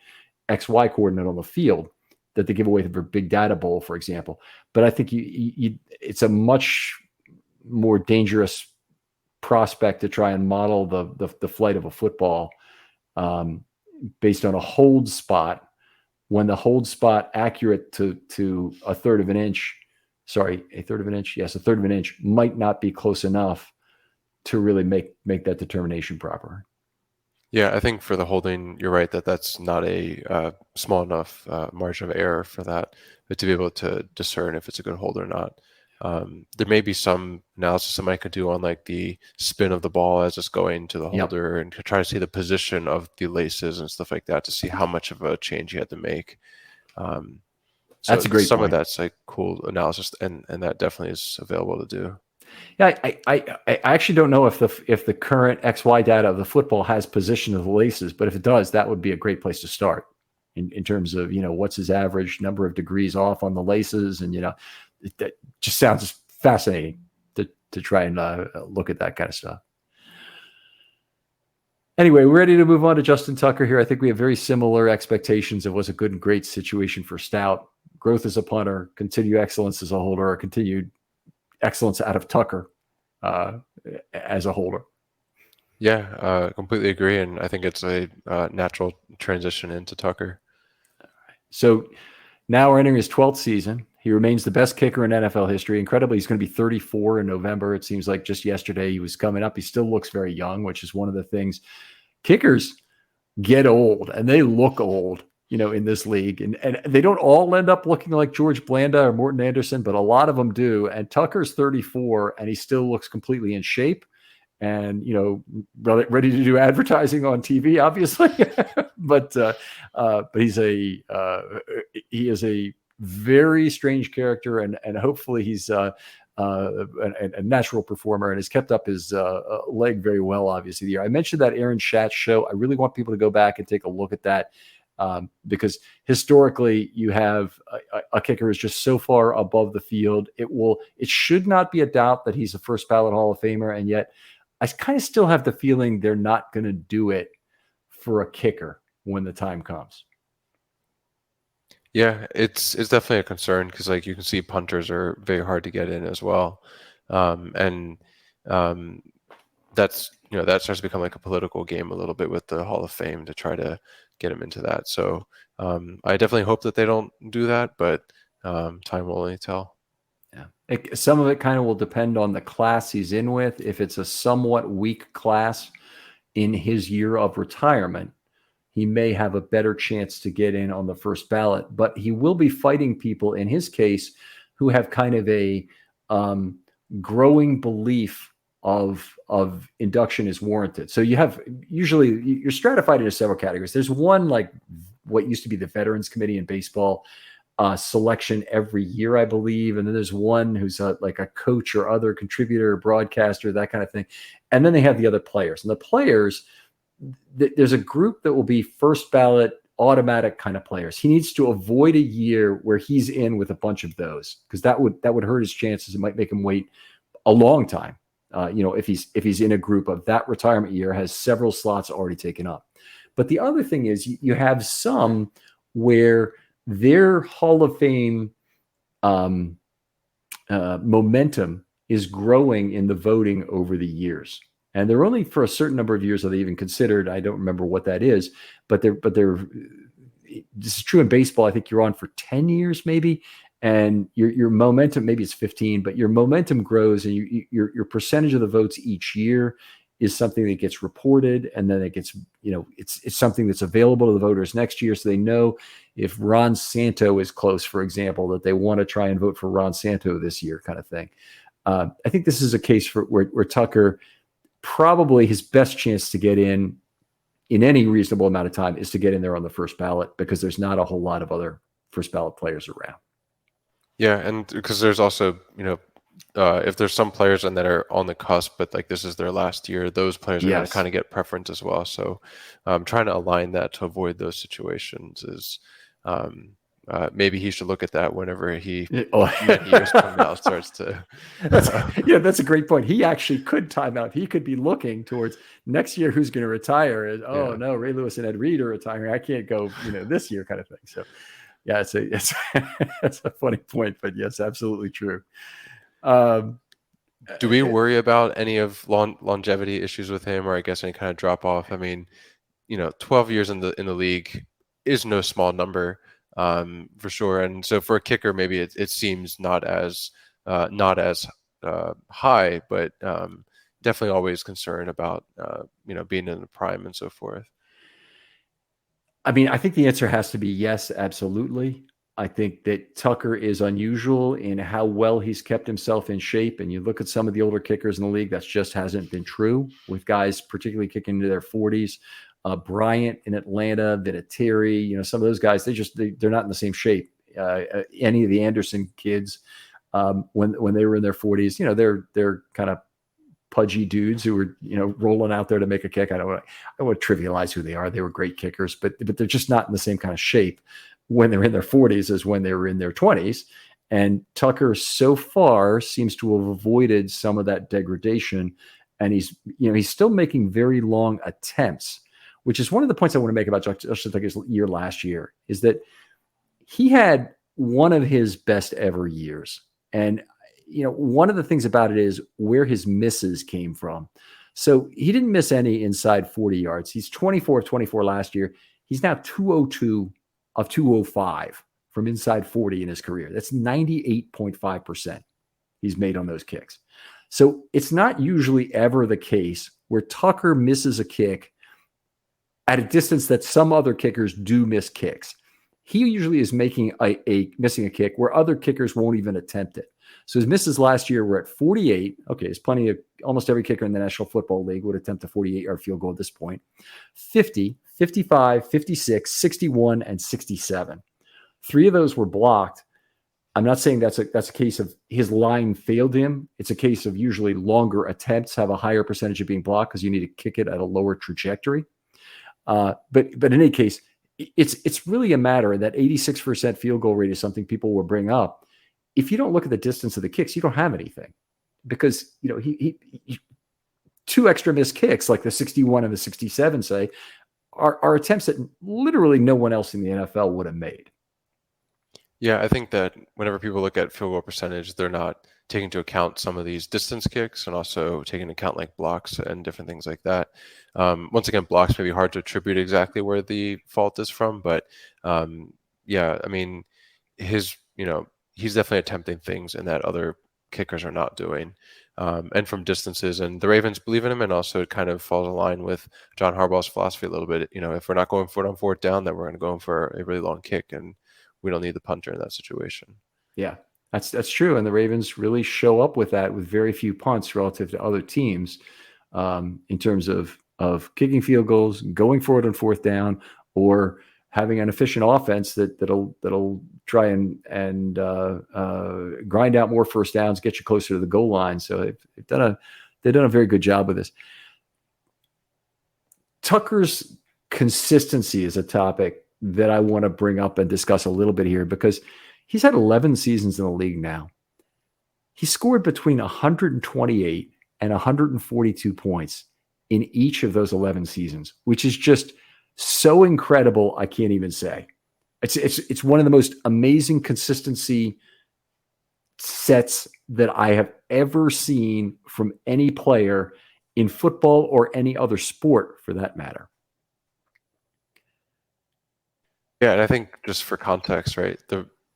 XY coordinate on the field that they give away for Big Data Bowl, for example. But I think it's a much more dangerous prospect to try and model the flight of a football based on a hold spot, when the hold spot accurate to 1/3 of an inch, sorry, 1/3 of an inch, yes, 1/3 of an inch might not be close enough to really make that determination proper. Yeah, I think for the holding, you're right that's not a small enough margin of error for that, but to be able to discern if it's a good hold or not. There may be some analysis somebody could do on like the spin of the ball as it's going to the holder, and to try to see the position of the laces and stuff like that to see how much of a change you had to make. So that's a great some point. of that's like cool analysis, and that definitely is available to do. Yeah, I actually don't know if the current XY data of the football has position of the laces, but if it does, that would be a great place to start in terms of what's his average number of degrees off on the laces, and that just sounds fascinating to try and look at that kind of stuff. Anyway, we're ready to move on to Justin Tucker here. I think we have very similar expectations of what's a good and great situation for Stout. Growth as a punter, continued excellence as a holder, or continued excellence out of Tucker as a holder. Yeah, completely agree, and I think it's a natural transition into Tucker. So now we're entering his 12th season. He remains the best kicker in NFL history. Incredibly, he's going to be 34 in November. It seems like just yesterday he was coming up. He still looks very young, which is one of the things. Kickers get old, and they look old, in this league. And they don't all end up looking like George Blanda or Morton Anderson, but a lot of them do. And Tucker's 34, and he still looks completely in shape and, ready to do advertising on TV, obviously. but he is a very strange character, and hopefully he's a natural performer and has kept up his leg very well, obviously. I mentioned that Aaron Schatz show. I really want people to go back and take a look at that because historically you have a kicker who's just so far above the field. It should not be a doubt that he's a first ballot Hall of Famer, and yet I kind of still have the feeling they're not going to do it for a kicker when the time comes. Yeah, it's definitely a concern because like you can see punters are very hard to get in as well, and that's that starts to become like a political game a little bit with the Hall of Fame to try to get him into that. So I definitely hope that they don't do that, but time will only tell. Yeah, some of it kind of will depend on the class he's in with. If it's a somewhat weak class in his year of retirement, he may have a better chance to get in on the first ballot, but he will be fighting people in his case who have kind of a growing belief of induction is warranted. So you're stratified into several categories. There's one, like what used to be the Veterans Committee in baseball selection every year, I believe. And then there's one who's like a coach or other contributor, broadcaster, that kind of thing. And then they have the other players, and the players, there's a group that will be first ballot automatic kind of players. He needs to avoid a year where he's in with a bunch of those, because that would hurt his chances. It might make him wait a long time. If he's in a group of that retirement year has several slots already taken up. But the other thing is you have some where their Hall of Fame momentum is growing in the voting over the years. And they're only for a certain number of years are they even considered. I don't remember what that is, but this is true in baseball. I think you're on for 10 years maybe, and your momentum, maybe it's 15, but your momentum grows, and your percentage of the votes each year is something that gets reported, and then it gets, it's something that's available to the voters next year, so they know if Ron Santo is close, for example, that they want to try and vote for Ron Santo this year, kind of thing. I think this is a case for where Tucker, probably his best chance to get in any reasonable amount of time, is to get in there on the first ballot, because there's not a whole lot of other first ballot players around. Yeah, and because there's also, if there's some players that are on the cusp, but like this is their last year, those players are going to kind of get preference as well. So trying to align that to avoid those situations is maybe he should look at that whenever he many years from now starts to. That's a great point. He actually could time out. He could be looking towards next year who's going to retire. And, no, Ray Lewis and Ed Reed are retiring. I can't go, this year, kind of thing. So, yeah, it's a funny point, but yes, absolutely true. Do we worry about any of longevity issues with him, or I guess any kind of drop off? I mean, 12 years in the league is no small number, for sure. And so for a kicker, maybe it seems not as high, but definitely always concerned about being in the prime and so forth. I mean, I think the answer has to be yes, absolutely. I think that Tucker is unusual in how well he's kept himself in shape. And you look at some of the older kickers in the league, that just hasn't been true, with guys particularly kicking into their 40s. Bryant in Atlanta, Vinatieri, some of those guys, they're not in the same shape. Any of the Anderson kids, when they were in their 40s, they're kind of pudgy dudes who were, rolling out there to make a kick. I don't want to trivialize who they are. They were great kickers, but they're just not in the same kind of shape when they're in their 40s as when they were in their 20s. And Tucker so far seems to have avoided some of that degradation. And he's still making very long attempts, which is one of the points I want to make about Justin Tucker's year last year, is that he had one of his best ever years. And one of the things about it is where his misses came from. So he didn't miss any inside 40 yards. He's 24 of 24 last year. He's now 202 of 205 from inside 40 in his career. That's 98.5% he's made on those kicks. So it's not usually ever the case where Tucker misses a kick at a distance that some other kickers do miss kicks. He usually is making missing a kick where other kickers won't even attempt it. So his misses last year were at 48. Okay, there's plenty of, almost every kicker in the National Football League would attempt a 48-yard field goal at this point. 50, 55, 56, 61, and 67. 3 of those were blocked. I'm not saying that's a case of his line failed him. It's a case of usually longer attempts have a higher percentage of being blocked because you need to kick it at a lower trajectory. But in any case, it's really a matter that 86% field goal rate is something people will bring up. If you don't look at the distance of the kicks, you don't have anything, because he 2 extra missed kicks like the 61 and the 67 say are attempts that literally no one else in the NFL would have made. Yeah, I think that whenever people look at field goal percentage, they're not taking into account some of these distance kicks and also taking into account like blocks and different things like that. Once again, blocks may be hard to attribute exactly where the fault is from, but yeah, I mean, he's definitely attempting things and that other kickers are not doing, and from distances. And the Ravens believe in him, and also it kind of falls in line with John Harbaugh's philosophy a little bit. If we're not going for it on 4th down, then we're going to go in for a really long kick, and we don't need the punter in that situation. Yeah, that's true. And the Ravens really show up with that, with very few punts relative to other teams, in terms of kicking field goals, going for it on 4th down, or having an efficient offense that'll try and grind out more first downs, get you closer to the goal line. So they've done a very good job with this. Tucker's consistency is a topic that I want to bring up and discuss a little bit here, because he's had 11 seasons in the league now. He scored between 128 and 142 points in each of those 11 seasons, which is just so incredible. I can't even say. It's one of the most amazing consistency sets that I have ever seen from any player in football or any other sport for that matter. Yeah, and I think just for context, right?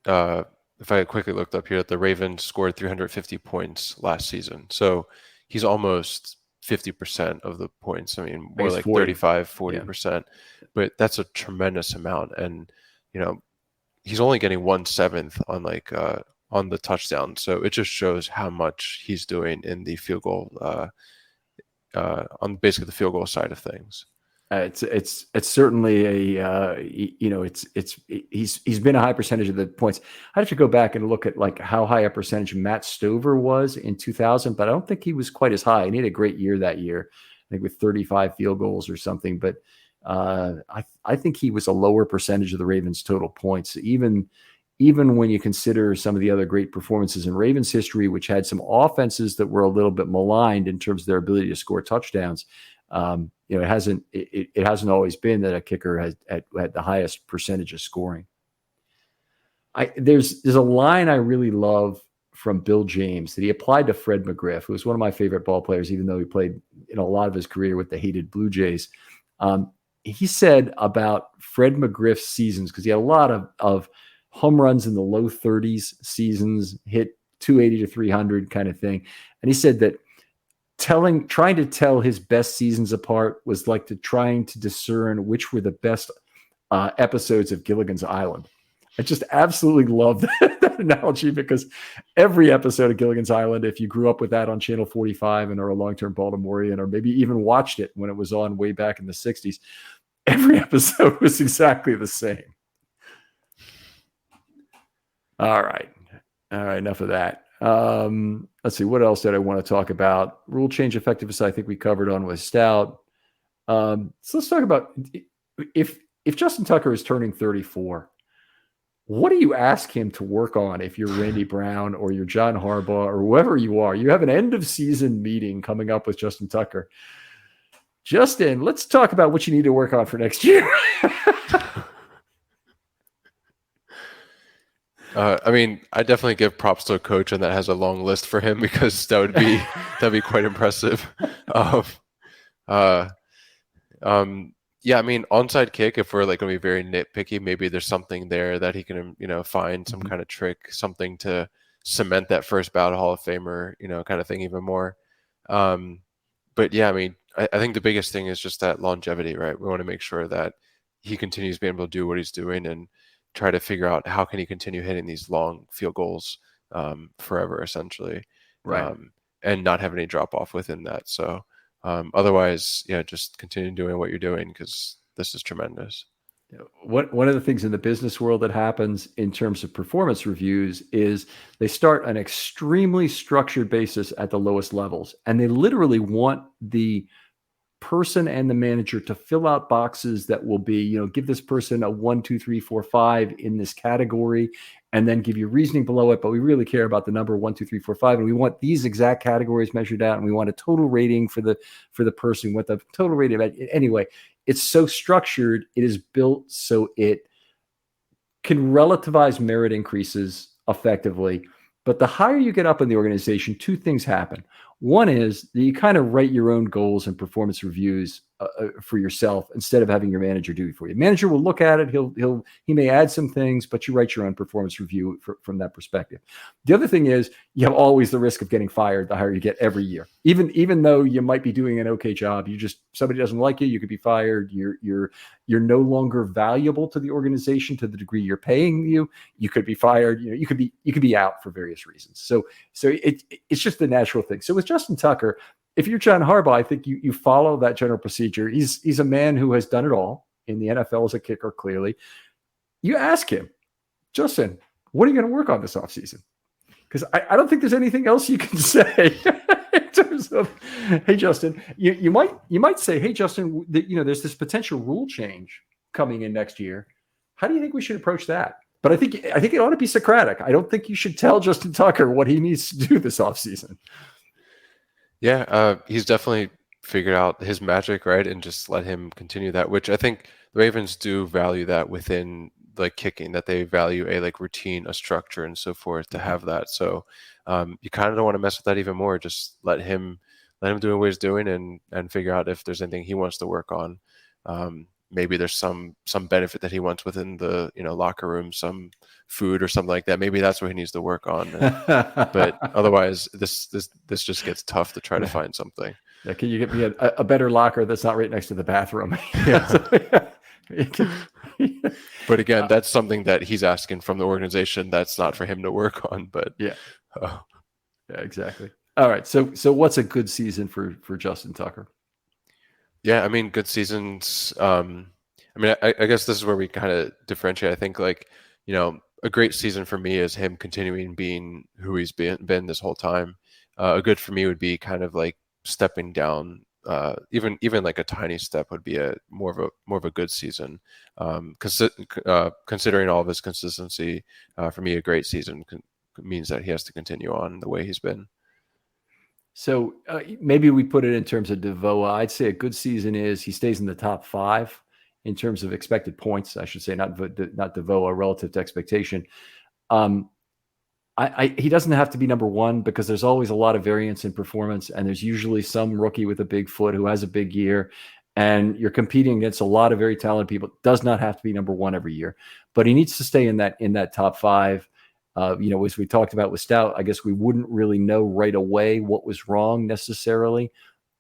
If I quickly looked up here, the Ravens scored 350 points last season. So he's almost 50% of the points. I mean, more like 40. 35, 40%. Yeah. But that's a tremendous amount. And, he's only getting 1/7 on the touchdown. So it just shows how much he's doing in the field goal, on basically the field goal side of things. It's certainly a he's been a high percentage of the points. I'd have to go back and look at like how high a percentage Matt Stover was in 2000, but I don't think he was quite as high. And he had a great year that year, I think with 35 field goals or something. But I think he was a lower percentage of the Ravens' total points, even when you consider some of the other great performances in Ravens history, which had some offenses that were a little bit maligned in terms of their ability to score touchdowns. It hasn't always been that a kicker has had the highest percentage of scoring. There's a line I really love from Bill James that he applied to Fred McGriff, who was one of my favorite ball players, even though he played in a lot of his career with the hated Blue Jays. He said about Fred McGriff's seasons, because he had a lot of home runs in the low 30s seasons, hit 280 to 300 kind of thing. And he said that trying to tell his best seasons apart was like trying to discern which were the best episodes of Gilligan's Island. I just absolutely love that analogy, because every episode of Gilligan's Island, if you grew up with that on Channel 45 and are a long-term Baltimorean, or maybe even watched it when it was on way back in the 60s, every episode was exactly the same. All right. Enough of that. Let's see. What else did I want to talk about? Rule change effectiveness, I think we covered on with Stout. So let's talk about if Justin Tucker is turning 34, what do you ask him to work on if you're Randy Brown or you're John Harbaugh or whoever you are? You have an end of season meeting coming up with Justin Tucker. Justin, let's talk about what you need to work on for next year. I definitely give props to a coach, and that has a long list for him, because that'd be quite impressive. Onside kick, if we're like going to be very nitpicky, maybe there's something there that he can, find some kind of trick, something to cement that first ballot Hall of Famer, kind of thing even more. But yeah, I think the biggest thing is just that longevity, right? We want to make sure that he continues being able to do what he's doing and try to figure out how can he continue hitting these long field goals forever, essentially, right? And not have any drop off within that. So otherwise, just continue doing what you're doing, because this is tremendous. One of the things in the business world that happens in terms of performance reviews is they start an extremely structured basis at the lowest levels, and they literally want the person and the manager to fill out boxes that will be, give this person a 1, 2, 3, 4, 5 in this category, and then give you reasoning below it. But we really care about the number 1, 2, 3, 4, 5, and we want these exact categories measured out, and we want a total rating for the person with a total rating. Anyway, it's so structured. It is built so it can relativize merit increases effectively. But the higher you get up in the organization, two things happen. One is that you kind of write your own goals and performance reviews for yourself instead of having your manager do it for you. Manager will look at it. He may add some things, but you write your own performance review from that perspective. The other thing is you have always the risk of getting fired the higher you get every year. Even though you might be doing an okay job, somebody doesn't like you, you could be fired. You're no longer valuable to the organization to the degree you're paying you. You could be fired. You could be out for various reasons. So it's just the natural thing. So with Justin Tucker, if you're John Harbaugh, I think you follow that general procedure. He's a man who has done it all in the NFL as a kicker, clearly. You ask him, Justin, what are you going to work on this offseason? Because I don't think there's anything else you can say in terms of, hey, Justin, you might say, hey, Justin, there's this potential rule change coming in next year. How do you think we should approach that? But I think it ought to be Socratic. I don't think you should tell Justin Tucker what he needs to do this offseason. Yeah, he's definitely figured out his magic, right? And just let him continue that, which I think the Ravens do value that within like kicking, that they value a like routine, a structure, and so forth to have that. So you kind of don't want to mess with that even more. Just let him let him do what he's doing and figure out if there's anything he wants to work on. Maybe there's some benefit that he wants within the locker room, some food or something like that. Maybe that's what he needs to work on. But otherwise, this just gets tough to try to find something. Yeah, can you get me a better locker that's not right next to the bathroom? But again, that's something that he's asking from the organization. That's not for him to work on. But yeah, yeah, exactly. All right, so what's a good season for Justin Tucker? Yeah, I mean, good seasons. I mean, I guess this is where we kind of differentiate. I think a great season for me is him continuing being who he's been this whole time. A good for me would be kind of like stepping down. Even like a tiny step would be a more of a good season. Considering all of his consistency, for me, a great season means that he has to continue on the way he's been. So maybe we put it in terms of DeVoe. I'd say a good season is he stays in the top 5 in terms of expected points. I should say not DeVoe relative to expectation. He doesn't have to be number 1 because there's always a lot of variance in performance, and there's usually some rookie with a big foot who has a big year, and you're competing against a lot of very talented people. It does not have to be number 1 every year, but he needs to stay in that top 5. As we talked about with Stout, I guess we wouldn't really know right away what was wrong necessarily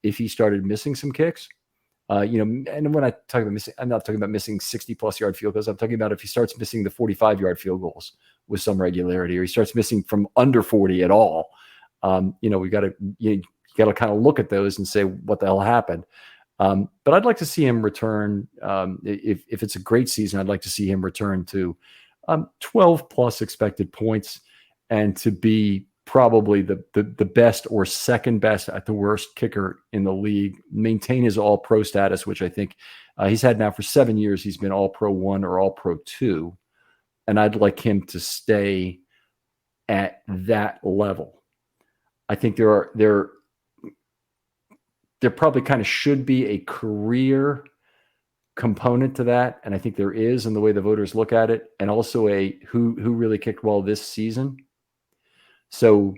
if he started missing some kicks. And when I talk about missing, I'm not talking about missing 60+ yard field goals. I'm talking about if he starts missing the 45-yard field goals with some regularity, or he starts missing from under 40 at all. We got to kind of look at those and say what the hell happened. But I'd like to see him return. If it's a great season, I'd like to see him return to 12+ expected points, and to be probably the best or second best at the worst kicker in the league, maintain his all-pro status, which I think he's had now for 7 years. He's been all-pro 1 or all-pro 2, and I'd like him to stay at that level. I think there probably kind of should be a career component to that, and I think there is in the way the voters look at it, and also a who really kicked well this season. So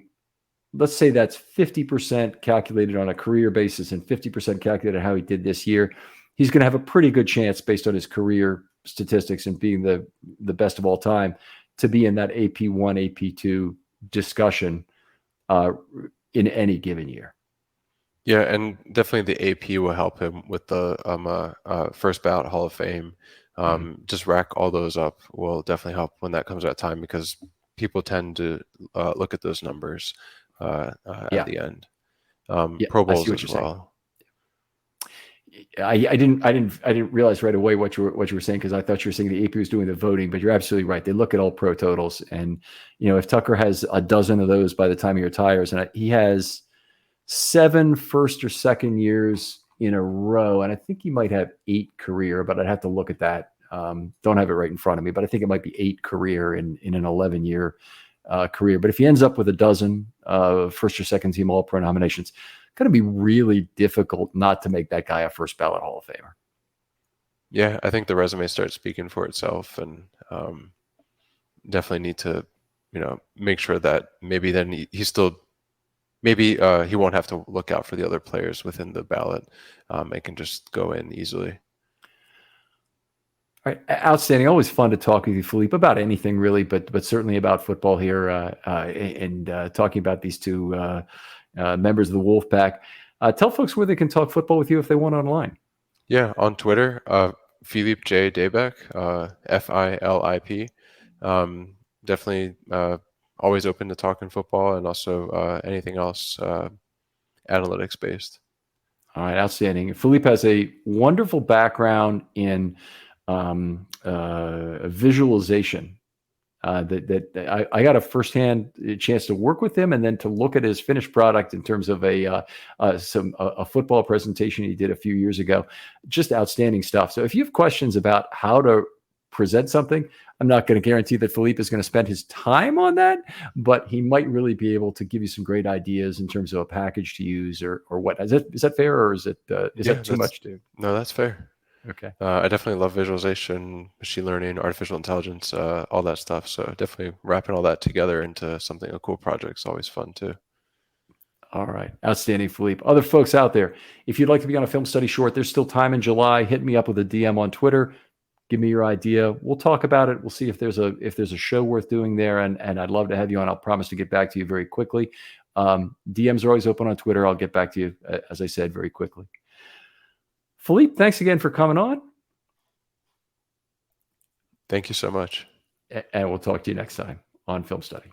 let's say that's 50% calculated on a career basis and 50% calculated how he did this year. He's going to have a pretty good chance, based on his career statistics and being the best of all time, to be in that AP1, AP2 discussion in any given year. Yeah, and definitely the AP will help him with the first ballot Hall of Fame. Just rack all those up will definitely help when that comes at time, because people tend to look at those numbers at the end. Pro Bowls as well. I didn't realize right away what you were saying, because I thought you were saying the AP was doing the voting, but you're absolutely right. They look at all pro totals, and if Tucker has a dozen of those by the time he retires, and he has 7 first or second years in a row, and I think he might have 8 career, but I'd have to look at that. Don't have it right in front of me, but I think it might be 8 career in an 11-year career. But if he ends up with a dozen first or second team All-Pro nominations, it's going to be really difficult not to make that guy a first ballot Hall of Famer. Yeah, I think the resume starts speaking for itself, and definitely need to, make sure that maybe then he's still. Maybe he won't have to look out for the other players within the ballot. It can just go in easily. All right, outstanding. Always fun to talk with you, Philippe, about anything really, but certainly about football here, and talking about these two members of the Wolfpack. Tell folks where they can talk football with you if they want online. Yeah, on Twitter, Philippe J. Daybeck, Filip. Definitely always open to talking football, and also anything else analytics based. All right, outstanding. Philippe has a wonderful background in visualization. That I got a firsthand chance to work with him, and then to look at his finished product in terms of a football presentation he did a few years ago. Just outstanding stuff. So if you have questions about how to present something, I'm not going to guarantee that Philippe is going to spend his time on that, but he might really be able to give you some great ideas in terms of a package to use or what. Is that fair, or is that too much to? No, that's fair. Okay. I definitely love visualization, machine learning, artificial intelligence, all that stuff. So definitely wrapping all that together into a cool project is always fun too. All right. Outstanding, Philippe. Other folks out there, if you'd like to be on a film study short, there's still time in July. Hit me up with a DM on Twitter. Give me your idea. We'll talk about it. We'll see if there's a show worth doing there. And I'd love to have you on. I'll promise to get back to you very quickly. DMs are always open on Twitter. I'll get back to you, as I said, very quickly. Philippe, thanks again for coming on. Thank you so much. And we'll talk to you next time on Film Study.